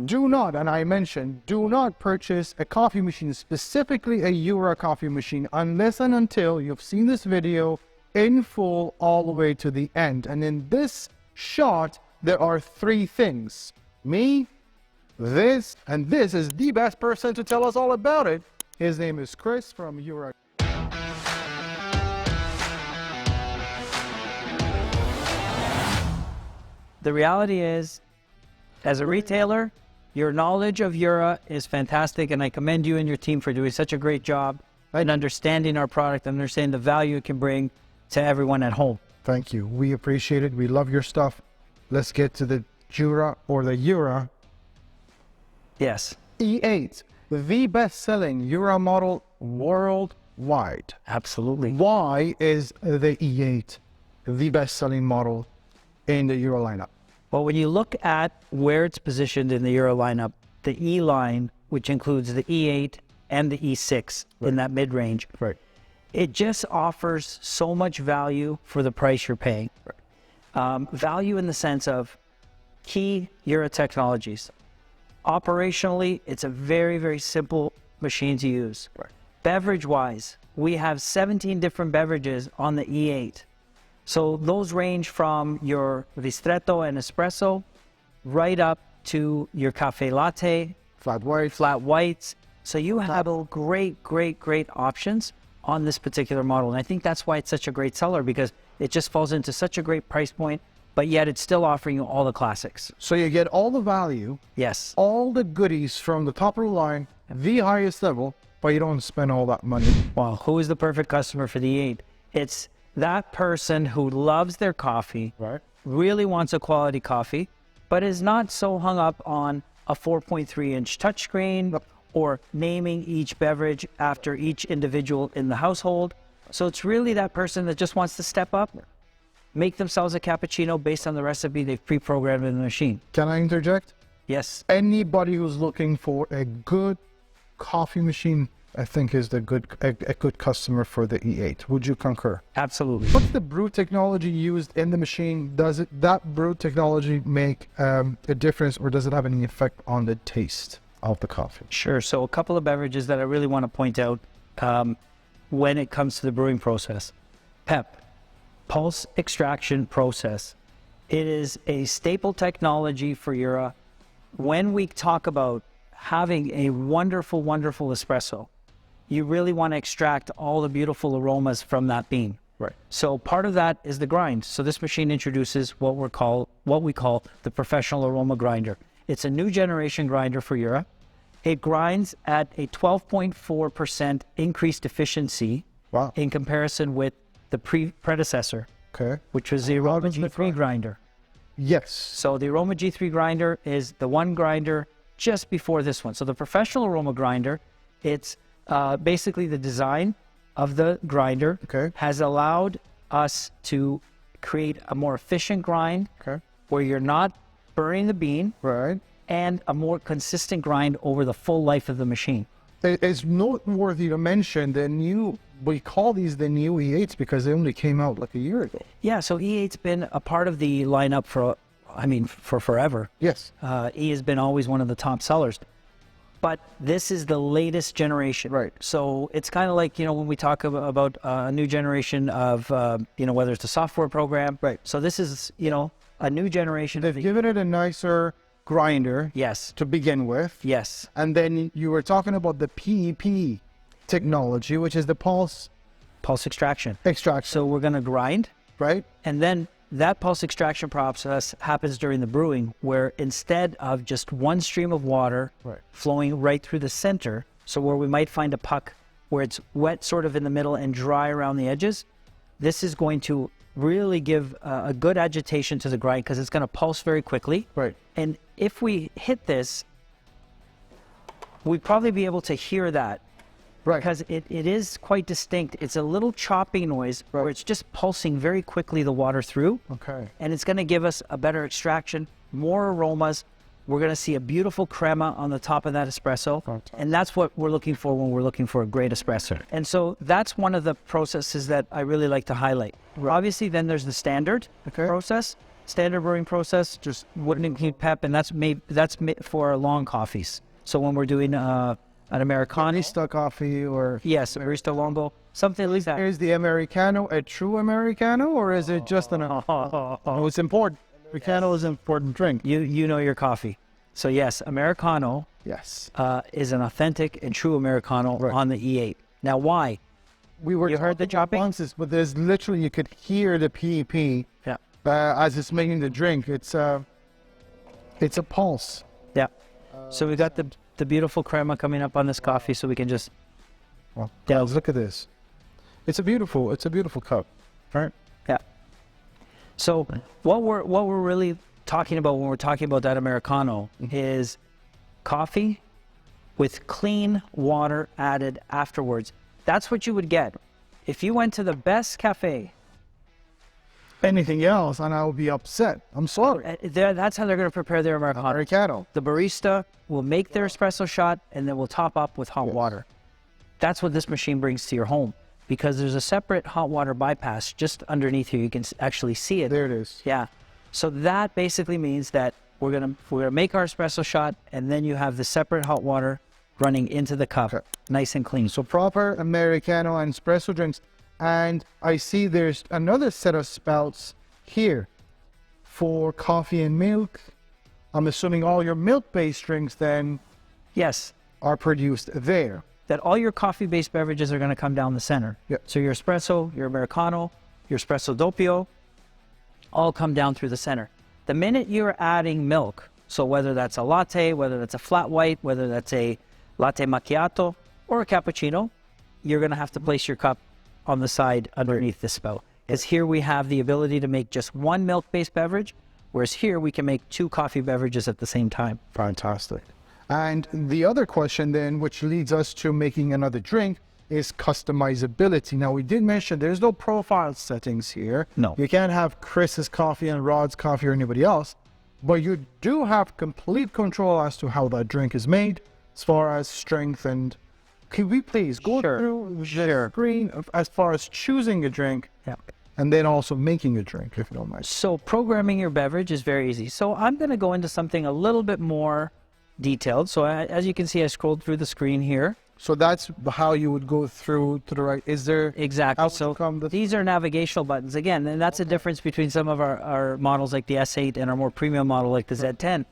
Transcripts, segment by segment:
do not, and I mentioned, do not purchase a coffee machine, specifically a Jura coffee machine, unless and until you've seen this video in full all the way to the end. And in this shot, there are three things. Me, this, and this is the best person to tell us all about it. His name is Chris from Jura. The reality is, as a retailer, your knowledge of Jura is fantastic, and I commend you and your team for doing such a great job in understanding our product and understanding the value it can bring to everyone at home. Thank you. We appreciate it. We love your stuff. Let's get to the Jura or the Jura Yes. E8, the best-selling Jura model worldwide. Absolutely. Why is the E8 the best-selling model in the Jura lineup? Well, when you look at where it's positioned in the Jura lineup, the E line, which includes the E8 and the E6 in that mid-range, it just offers so much value for the price you're paying. Value in the sense of key Jura technologies. Operationally, it's a very, very simple machine to use. Beverage-wise, we have 17 different beverages on the E8. So those range from your ristretto and espresso right up to your cafe latte, flat whites. So you have great options on this particular model. And I think that's why it's such a great seller, because it just falls into such a great price point, but yet it's still offering you all the classics. So you get all the value, yes, all the goodies from the top of the line, the highest level, but you don't spend all that money. Well, who is the perfect customer for the E8? It's that person who loves their coffee, really wants a quality coffee, but is not so hung up on a 4.3-inch touchscreen or naming each beverage after each individual in the household. So it's really that person that just wants to step up, make themselves a cappuccino based on the recipe they've pre-programmed in the machine. Can I interject? Yes. Anybody who's looking for a good coffee machine, I think is a good customer for the E8. Would you concur? Absolutely. What's the brew technology used in the machine? Does that brew technology make a difference, or does it have any effect on the taste of the coffee? Sure. So a couple of beverages that I really want to point out when it comes to the brewing process. PEP, pulse extraction process. It is a staple technology for Jura. When we talk about having a wonderful espresso, you really want to extract all the beautiful aromas from that bean. So part of that is the grind. So this machine introduces what we call the professional aroma grinder. It's a new generation grinder for Jura. It grinds at a 12.4% increased efficiency in comparison with the predecessor, which was the Aroma G3 grinder. Yes. So the Aroma G3 grinder is the one grinder just before this one. So the professional aroma grinder, it's basically the design of the grinder has allowed us to create a more efficient grind where you're not burning the bean and a more consistent grind over the full life of the machine. It's noteworthy to mention the new, we call these the new E8s because they only came out like a year ago. Yeah, so E8's been a part of the lineup for forever. Yes. E has been always one of the top sellers. But this is the latest generation. So it's kind of like, when we talk about a new generation of, whether it's a software program. So this is, a new generation. They've given it a nicer grinder. Yes. To begin with. Yes. And then you were talking about the PEP technology, which is the pulse extraction. So we're going to grind. And then that pulse extraction process happens during the brewing, where instead of just one stream of water flowing right through the center, so where we might find a puck where it's wet sort of in the middle and dry around the edges, this is going to really give a good agitation to the grind because it's going to pulse very quickly. And if we hit this, we'd probably be able to hear that. Because it is quite distinct. It's a little choppy noise where it's just pulsing very quickly the water through. And it's going to give us a better extraction, more aromas. We're going to see a beautiful crema on the top of that espresso. And that's what we're looking for when we're looking for a great espresso. And so that's one of the processes that I really like to highlight. Obviously, then there's the standard process. standard brewing process. Just wouldn't include pep, and that's made for long coffees. So when we're doing an Americano, barista coffee, or yes, barista longo, something like that. is the Americano a true Americano, or is it just an? Oh, it's important. Americano is an important drink. You know your coffee. So yes, Americano Yes. is an authentic and true Americano on the E8. Now why? You heard the dropping? Bounces, but there's literally, you could hear the PEP as it's making the drink. It's a pulse. Yeah. So we got the beautiful crema coming up on this coffee, so we can just. Well, guys, look at this. It's a beautiful cup, right? Yeah. So what we're really talking about when we're talking about that Americano is coffee with clean water added afterwards. That's what you would get if you went to the best cafe. Anything else, and I will be upset. I'm sorry. That's how they're going to prepare their Americano. Americano. The barista will make their espresso shot and then will top up with hot water. That's what this machine brings to your home, because there's a separate hot water bypass just underneath here. You can actually see it. There it is. Yeah. So that basically means that we're gonna make our espresso shot, and then you have the separate hot water running into the cup, nice and clean. So proper Americano and espresso drinks. And I see there's another set of spouts here for coffee and milk. I'm assuming all your milk-based drinks then Yes. are produced there. That all your coffee-based beverages are going to come down the center. Yep. So your espresso, your Americano, your espresso doppio, all come down through the center. The minute you're adding milk, so whether that's a latte, whether that's a flat white, whether that's a latte macchiato or a cappuccino, you're going to have to place your cup on the side underneath the spout. Because here we have the ability to make just one milk-based beverage, whereas here we can make 2 coffee beverages at the same time. Fantastic. And the other question then, which leads us to making another drink, is customizability. Now, we did mention there's no profile settings here. No. You can't have Chris's coffee and Rod's coffee or anybody else, but you do have complete control as to how that drink is made, as far as strength. And could we please go through the screen as far as choosing a drink and then also making a drink, if you don't mind? So programming your beverage is very easy. So I'm going to go into something a little bit more detailed. So as you can see, I scrolled through the screen here. So that's how you would go through to the right. Is there... Exactly. So these are navigational buttons. Again, and that's a difference between some of our models like the S8 and our more premium model like the Z10.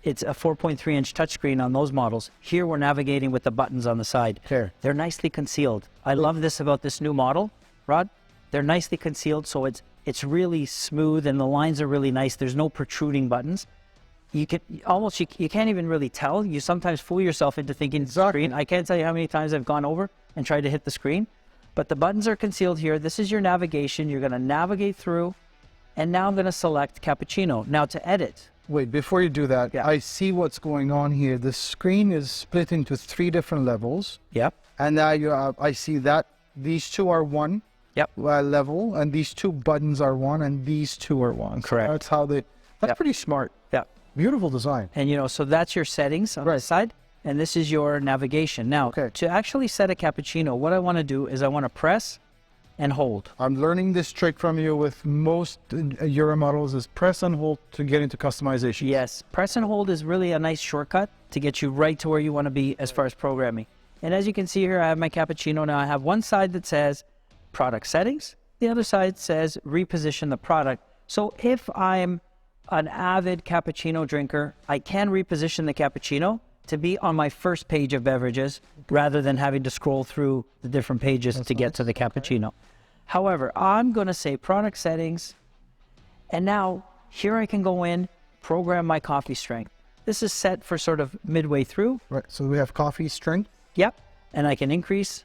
It's a 4.3-inch touchscreen on those models. Here we're navigating with the buttons on the side. Here. They're nicely concealed. I love this about this new model, Rod. They're nicely concealed, so it's really smooth and the lines are really nice. There's no protruding buttons. You can almost, you can't even really tell. You sometimes fool yourself into thinking it's the screen. I can't tell you how many times I've gone over and tried to hit the screen, but the buttons are concealed here. This is your navigation. You're going to navigate through, and now I'm going to select cappuccino. Now to edit. Wait, before you do that, I see what's going on here. The screen is split into 3 different levels. Yep. And now I see that these 2 are 1 level, and these 2 buttons are 1, and these 2 are 1. Correct. So that's how that's pretty smart. Yeah. Beautiful design. And so that's your settings on the side, and this is your navigation. Now, to actually set a cappuccino, what I want to do is I want to press and hold. I'm learning this trick from you with most Jura models, is press and hold to get into customization. Yes, press and hold is really a nice shortcut to get you right to where you want to be as far as programming. And as you can see here, I have my cappuccino. Now I have one side that says product settings. The other side says reposition the product. So if I'm an avid cappuccino drinker, I can reposition the cappuccino to be on my first page of beverages rather than having to scroll through the different pages to get to the cappuccino. However, I'm going to say product settings, and now here I can go in, program my coffee strength. This is set for sort of midway through. Right, so we have coffee strength. Yep, and I can increase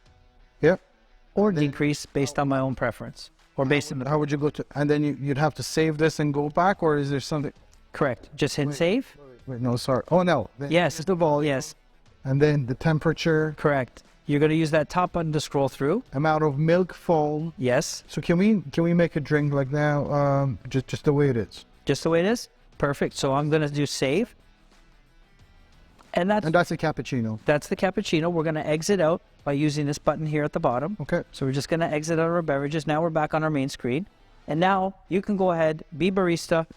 or decrease based on my own preference. Or based on how would you go to, and then you'd have to save this and go back, or is there something? Correct. Just hit save. Wait, no, sorry. Oh, no. Yes. The volume. Yes. And then the temperature. Correct. You're going to use that top button to scroll through. Amount of milk foam. Yes. So can we make a drink like now, just the way it is? Just the way it is? Perfect. So I'm going to do save. And that's a cappuccino. That's the cappuccino. We're going to exit out by using this button here at the bottom. Okay. So we're just going to exit out our beverages. Now we're back on our main screen. And now you can go ahead, be barista,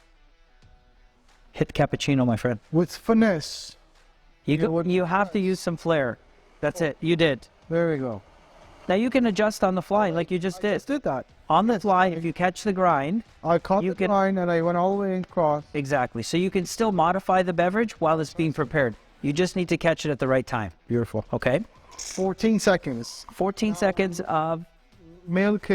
Hit cappuccino, my friend. With finesse. You have to use some flair. That's it. You did. There we go. Now you can adjust on the fly like you just did. I just did that. On the fly, if you catch the grind. I caught the grind and I went all the way across. Exactly. So you can still modify the beverage while it's being prepared. You just need to catch it at the right time. Beautiful. Okay? 14 seconds. 14 seconds of... Milk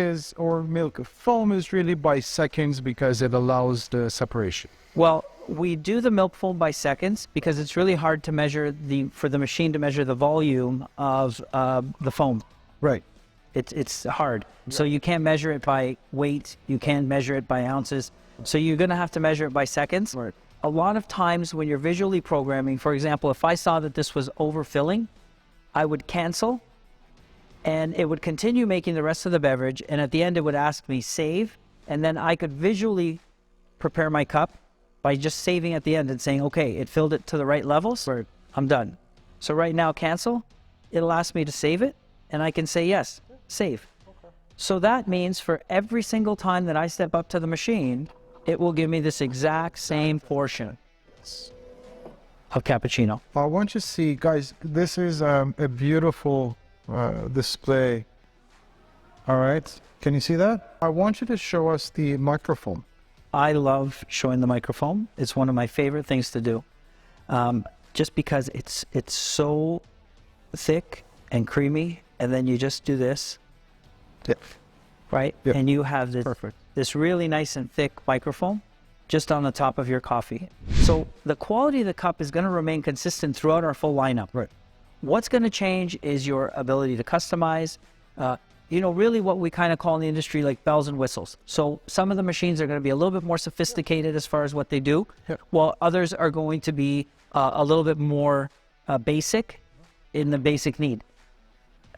foam is really by seconds because it allows the separation. Well, we do the milk foam by seconds because it's really hard to measure for the machine to measure the volume of the foam. Right. It's hard. So you can't measure it by weight. You can't measure it by ounces. So you're going to have to measure it by seconds. Right. A lot of times when you're visually programming, for example, if I saw that this was overfilling, I would cancel and it would continue making the rest of the beverage. And at the end, it would ask me save. And then I could visually prepare my cup by just saving at the end and saying, okay, it filled it to the right levels. Right. I'm done. So right now, cancel. It'll ask me to save it. And I can say, yes, save. Okay. So that means for every single time that I step up to the machine, it will give me this exact same portion of cappuccino. I want you to see, guys, this is a beautiful display. All right. Can you see that? I want you to show us the microphone. I love showing the microphone. It's one of my favorite things to do. Just because it's so thick and creamy. And then you just do this, right? Yep. And you have this really nice and thick microphone just on the top of your coffee. So the quality of the cup is going to remain consistent throughout our full lineup. Right. What's going to change is your ability to customize, really what we kind of call in the industry like bells and whistles. So some of the machines are going to be a little bit more sophisticated as far as what they do, while others are going to be a little bit more basic in the basic need.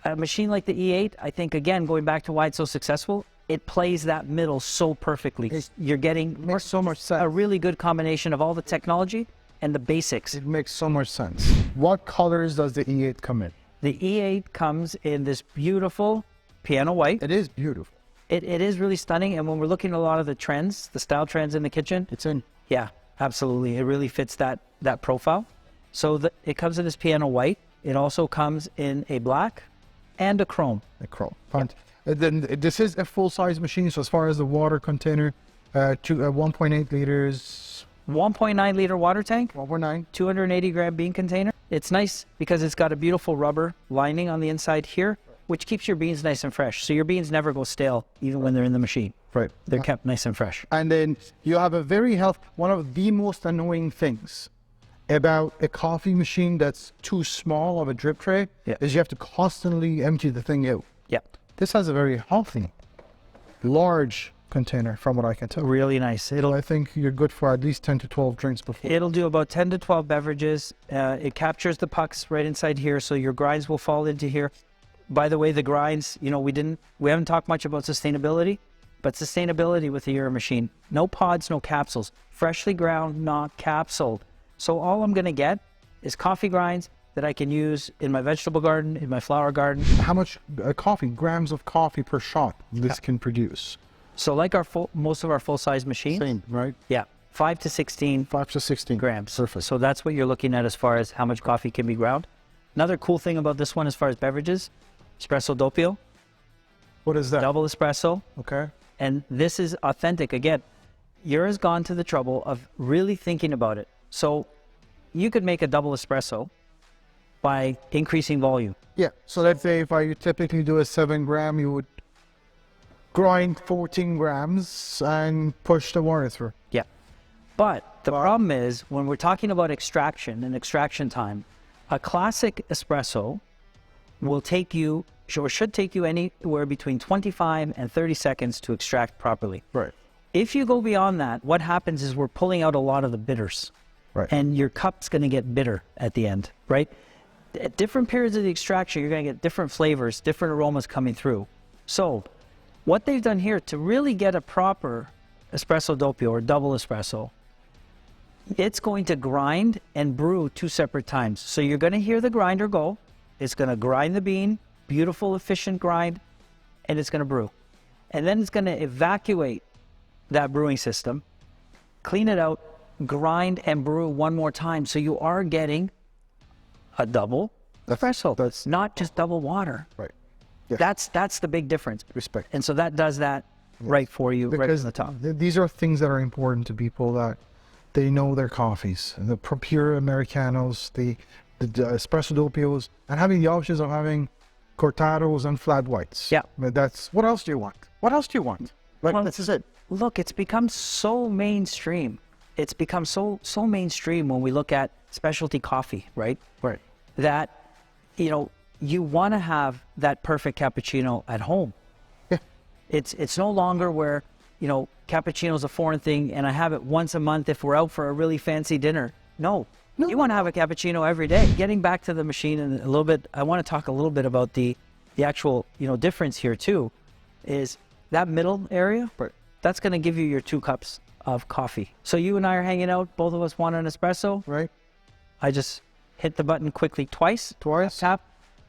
A machine like the E8, I think, again, going back to why it's so successful, it plays that middle so perfectly. You're getting so much sense. A really good combination of all the technology and the basics. It makes so much sense. What colors does the E8 come in? The E8 comes in this beautiful piano white. It is beautiful. It is really stunning. And when we're looking at a lot of the trends, the style trends in the kitchen. It's in. Yeah, absolutely. It really fits that profile. So it comes in this piano white. It also comes in a black and a chrome. A chrome. Yeah. Then this is a full-size machine. So as far as the water container, 1.8 liters. 1.9 liter water tank. 1.9. 280 gram bean container. It's nice because it's got a beautiful rubber lining on the inside here, which keeps your beans nice and fresh. So your beans never go stale, even when they're in the machine. Right. They're kept nice and fresh. And then you have a one of the most annoying things about a coffee machine that's too small of a drip tray is you have to constantly empty the thing out. Yeah. This has a very healthy, large container from what I can tell. Really nice. I think you're good for at least 10 to 12 drinks before. It'll do about 10 to 12 beverages. It captures the pucks right inside here, so your grinds will fall into here. By the way, the grinds, we haven't talked much about sustainability, but sustainability with the Jura machine. No pods, no capsules. Freshly ground, not capsuled. So all I'm going to get is coffee grinds that I can use in my vegetable garden, in my flower garden. How much grams of coffee per shot this can produce? So like most of our full-size machines. Same, right? Yeah, 5 to 16 grams. Perfect. So that's what you're looking at as far as how much coffee can be ground. Another cool thing about this one as far as beverages, espresso doppio. What is that? Double espresso. Okay. And this is authentic. Again, Jura's gone to the trouble of really thinking about it. So you could make a double espresso by increasing volume. Yeah. So let's say if I typically do a 7 gram, you would grind 14 grams and push the water through. Yeah. But the problem is when we're talking about extraction and extraction time, a classic espresso will take you, or should take you anywhere between 25 and 30 seconds to extract properly. Right. If you go beyond that, what happens is we're pulling out a lot of the bitters. Right. And your cup's going to get bitter at the end, right? At different periods of the extraction, you're going to get different flavors, different aromas coming through. So what they've done here to really get a proper espresso doppio or double espresso, it's going to grind and brew 2 separate times. So you're going to hear the grinder go. It's going to grind the bean, beautiful, efficient grind, and it's going to brew. And then it's going to evacuate that brewing system, clean it out, grind and brew one more time. So you are getting a double espresso. That's not just double water. right. Yes. That's the big difference. Respect. And so that does that right for you, right Because from the top. these are things that are important to people, that they know their coffees, the pure Americanos, the espresso doppios, and having the options of having cortados and flat whites. Yeah. But that's, what else do you want? What else do you want? Like, Well, this is it. Look, it's become so mainstream. It's become so mainstream when we look at specialty coffee, right? Right. That, you know, you want to have that perfect cappuccino at home. Yeah. It's no longer where, you know, cappuccino is a foreign thing and I have it once a month if we're out for a really fancy dinner. No. You want to have a cappuccino every day. Getting back to the machine and a little bit, I want to talk a little bit about the actual, you know, difference here too, is that middle area. Right. That's going to give you your 2 cups of coffee. So you and I are hanging out. Both of us want an espresso. Right. I just hit the button quickly twice. Tap,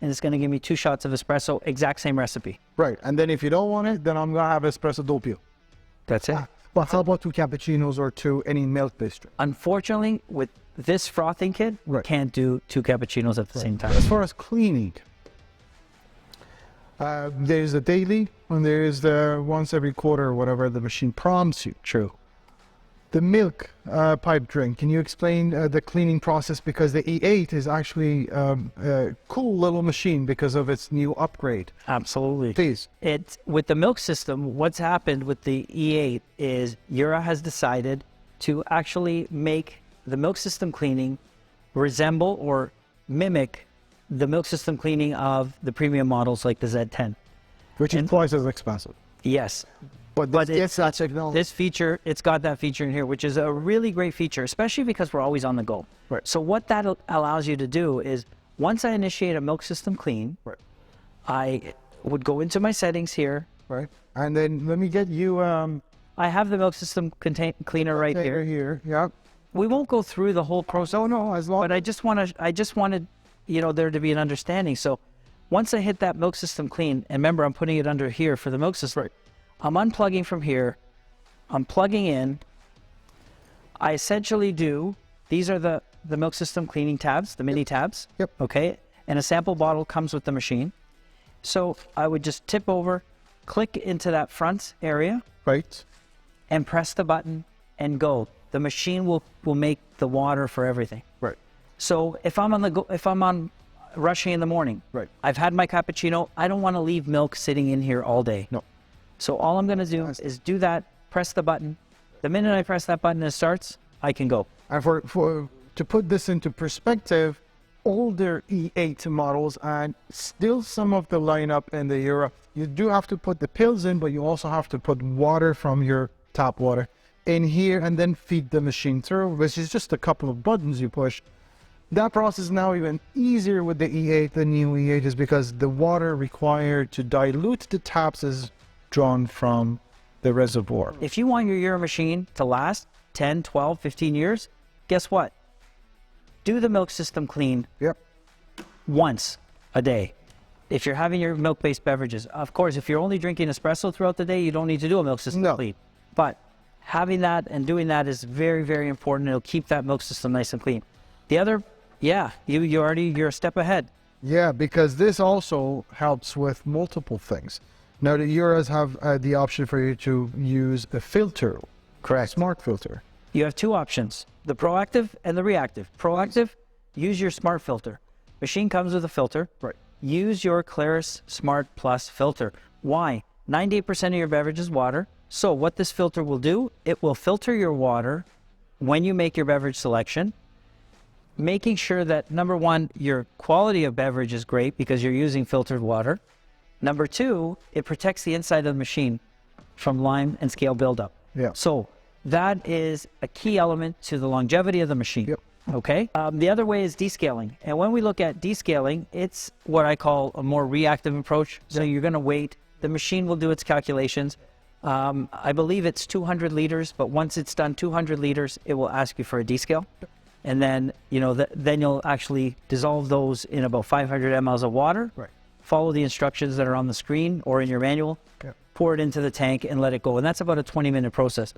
and it's going to give me 2 shots of espresso. Exact same recipe. Right. And then if you don't want it, then I'm going to have espresso doppio. That's it. But how about 2 cappuccinos or 2 any milk-based drink? Unfortunately, with this frothing kit, Right. can't do 2 cappuccinos at the same time. As far as cleaning, there's the daily and there's the once every quarter or whatever the machine prompts you. True. The milk pipe drink, can you explain the cleaning process? Because the E8 is actually a cool little machine because of its new upgrade. Absolutely. Please. It's with the milk system, what's happened with the E8 is Jura has decided to actually make the milk system cleaning resemble or mimic the milk system cleaning of the premium models like the Z10. Which is twice as expensive. Yes. But it's that technology. This feature, it's got that feature in here, which is a really great feature, especially because we're always on the go. Right. So what that allows you to do is, once I initiate a milk system clean, Right. I would go into my settings here. Right. And then let me get you I have the milk system cleaner right here. Yeah. We won't go through the whole process. No, as long But I just wanted, you know, there to be an understanding. So once I hit that milk system clean, and remember I'm putting it under here for the milk system. Right. I'm unplugging from here. I'm plugging in. I essentially do, these are the milk system cleaning tabs, the mini tabs. Yep. Okay. And a sample bottle comes with the machine. So I would just tip over, click into that front area, Right. and press the button and go. The machine will make the water for everything. Right. So if I'm on rushing in the morning, Right. I've had my cappuccino, I don't want to leave milk sitting in here all day. No. So all I'm going to do is do that, press the button. The minute I press that button and it starts, I can go. And for to put this into perspective, older E8 models and still some of the lineup in the Jura, you do have to put the pills in, but you also have to put water from your tap water in here and then feed the machine through, which is just a couple of buttons you push. That process is now even easier with the E8, the new E8, is because the water required to dilute the taps is drawn from the reservoir. If you want your Jura machine to last 10, 12, 15 years, guess what? Do the milk system clean Yep. once a day. If you're having your milk-based beverages, of course, if you're only drinking espresso throughout the day, you don't need to do a milk system No. clean. But having that and doing that is very, very important. It'll keep that milk system nice and clean. The other, yeah, you're a step ahead. Yeah, because this also helps with multiple things. Now the Juras have the option for you to use a filter, correct? Smart filter. You have 2 options, the proactive and the reactive. Proactive, use your smart filter. Machine comes with a filter. Right. Use your Claris Smart Plus filter. Why? 98% of your beverage is water. So what this filter will do, it will filter your water when you make your beverage selection, making sure that, number 1, your quality of beverage is great because you're using filtered water. Number 2, it protects the inside of the machine from lime and scale buildup. Yeah. So that is a key element to the longevity of the machine. Yep. Okay. The other way is descaling. And when we look at descaling, it's what I call a more reactive approach. So you're going to wait. The machine will do its calculations. I believe it's 200 liters, but once it's done 200 liters, it will ask you for a descale. And then, you know, then you'll actually dissolve those in about 500 mLs of water. Right. Follow the instructions that are on the screen or in your manual. Yep. Pour it into the tank and let it go. And that's about a 20-minute process.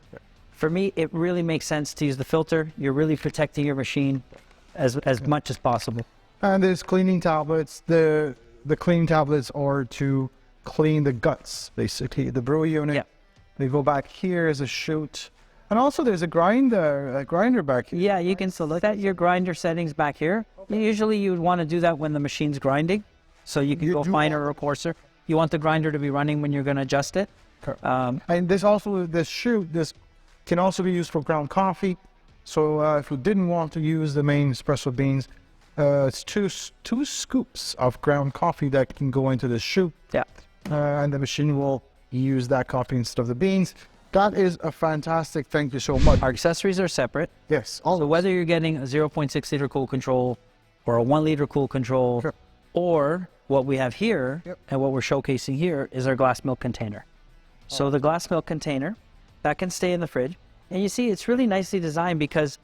For me, it really makes sense to use the filter. You're really protecting your machine as much as possible. And there's cleaning tablets. The cleaning tablets are to clean the guts, basically, the brew unit. Yeah. They go back here as a chute. And also there's a grinder back here. Yeah, you can set your grinder settings back here. Usually you would want to do that when the machine's grinding. So you can go finer or coarser. You want the grinder to be running when you're going to adjust it. And there's also this chute. This can also be used for ground coffee. So if you didn't want to use the main espresso beans, it's two scoops of ground coffee that can go into the chute. Yeah. And the machine will use that coffee instead of the beans. That is a fantastic. Thank you so much. Our accessories are separate. Yes. So whether you're getting a 0.6 liter cool control or a 1 liter cool control, Sure. or what we have here and what we're showcasing here is our glass milk container. So the glass milk container, that can stay in the fridge. And you see, it's really nicely designed because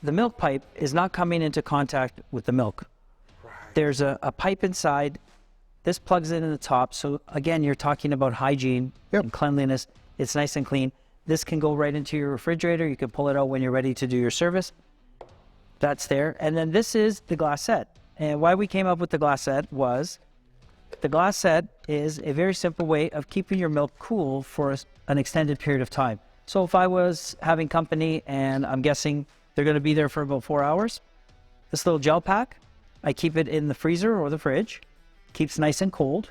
the milk pipe is not coming into contact with the milk. There's a pipe inside. This plugs in the top. So again, you're talking about hygiene and cleanliness. It's nice and clean. This can go right into your refrigerator. You can pull it out when you're ready to do your service. That's there. And then this is the glassette. And why we came up with the glassette was the glassette is a very simple way of keeping your milk cool for an extended period of time. So if I was having company and I'm guessing they're going to be there for about 4 hours, this little gel pack, I keep it in the freezer or the fridge, keeps nice and cold.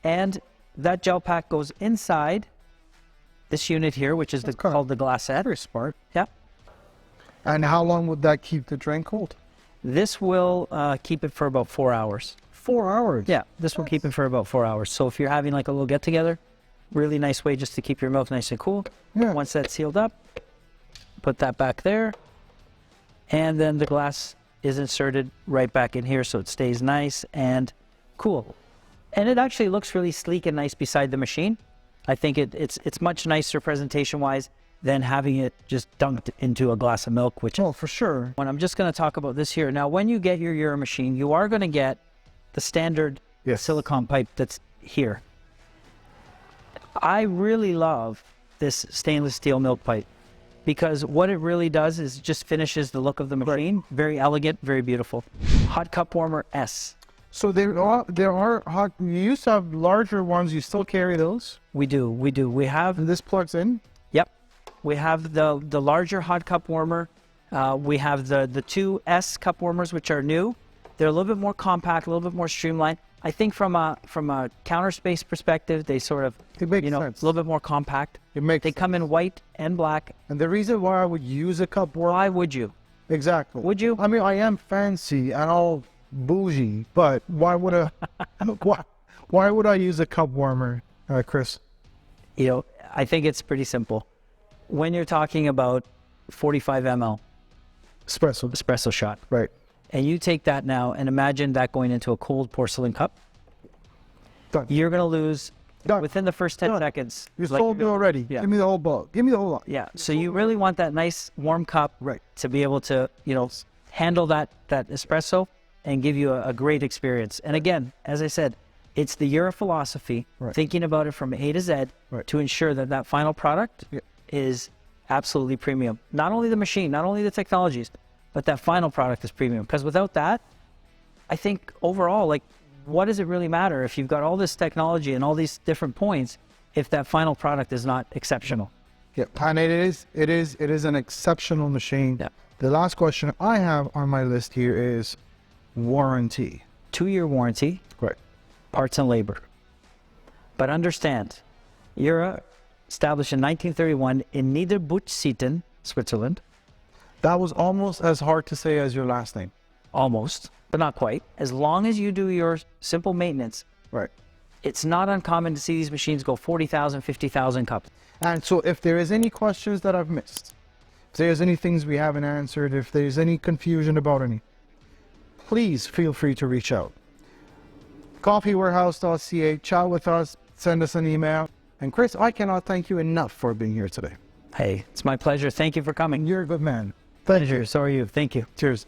And that gel pack goes inside this unit here, which is called the glassette. Very smart. Yeah. And how long would that keep the drink cold? This will keep it for about 4 hours. 4 hours? Yeah, this will keep it for about 4 hours. So if you're having like a little get-together, really nice way just to keep your milk nice and cool. Yeah. Once that's sealed up, put that back there. And then the glass is inserted right back in here so it stays nice and cool. And it actually looks really sleek and nice beside the machine. I think it's much nicer presentation-wise than having it just dunked into a glass of milk, which... Oh, for sure. When I'm just going to talk about this here. Now, when you get your Jura machine, you are going to get the standard silicone pipe that's here. I really love this stainless steel milk pipe because what it really does is just finishes the look of the machine. Right. Very elegant, very beautiful. Hot cup warmer S. So there are hot. You used to have larger ones. You still carry those? We do. We have. And this plugs in? Yep. We have the larger hot cup warmer. We have the two S cup warmers, which are new. They're a little bit more compact, a little bit more streamlined. I think from a counter space perspective, they sort of, it makes sense. A little bit more compact. They come in white and black. And the reason why I would use a cup warmer. Why would you? Exactly. Would you? I mean, I am fancy and all bougie, but why would why would I use a cup warmer, Chris? I think it's pretty simple. When you're talking about 45 ml espresso shot, right? And you take that now and imagine that going into a cold porcelain cup. Done. You're going to lose within the first 10 seconds. You sold me already. Yeah. Give me the whole bottle. Give me the whole lot. Yeah. So you really want that nice warm cup, right, to be able to, handle that espresso and give you a great experience. And again, as I said, it's the Jura philosophy, thinking about it from A to Z to ensure that final product is absolutely premium. Not only the machine, not only the technologies, but that final product is premium. Because without that, I think overall, what does it really matter if you've got all this technology and all these different points if that final product is not exceptional? Yeah, and it is an exceptional machine. Yeah. The last question I have on my list here is warranty. 2-year warranty. Right. Parts and labor. But understand, Jura, established in 1931 in Niederbuchsitten, Switzerland. That was almost as hard to say as your last name. Almost, but not quite. As long as you do your simple maintenance, right, it's not uncommon to see these machines go 40,000, 50,000 cups. And so if there is any questions that I've missed, if there's any things we haven't answered, if there's any confusion about any, please feel free to reach out. coffeewarehouse.ca, chat with us, send us an email. And Chris, I cannot thank you enough for being here today. Hey, it's my pleasure. Thank you for coming. You're a good man. Pleasure. So are you. Thank you. Cheers.